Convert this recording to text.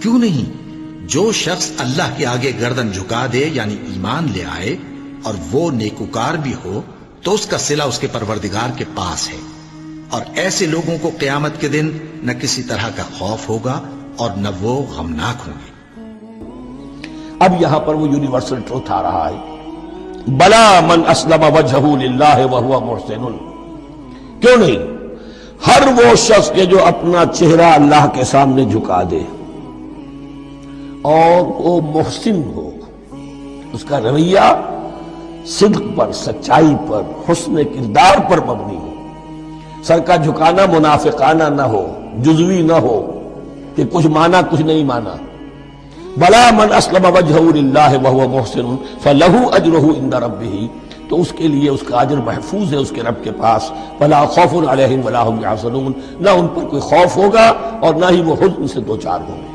کیوں نہیں؟ جو شخص اللہ کے آگے گردن جھکا دے یعنی ایمان لے آئے اور وہ نیکوکار بھی ہو تو اس کا صلہ اس کے پروردگار کے پاس ہے، اور ایسے لوگوں کو قیامت کے دن نہ کسی طرح کا خوف ہوگا اور نہ وہ غمناک ہوں گے۔ اب یہاں پر وہ یونیورسل ٹروتھ آ رہا ہے، بلا من اسلم وجہہ للہ وہو محسن، کیوں نہیں؟ ہر وہ شخص کے جو اپنا چہرہ اللہ کے سامنے جھکا دے اور وہ محسن ہو، اس کا رویہ صدق پر، سچائی پر، حسن کردار پر مبنی ہو، سر کا جھکانا منافقانہ نہ ہو، جزوی نہ ہو کہ کچھ مانا کچھ نہیں مانا۔ بلا من اسلم وجہہ للہ وہو محسن فلہ اجرہ عند ربہ، تو اس کے لیے اس کا اجر محفوظ ہے اس کے رب کے پاس۔ ولا خوف علیہم ولا هم یحزنون، نہ ان پر کوئی خوف ہوگا اور نہ ہی وہ حزن سے دوچار ہوں گے۔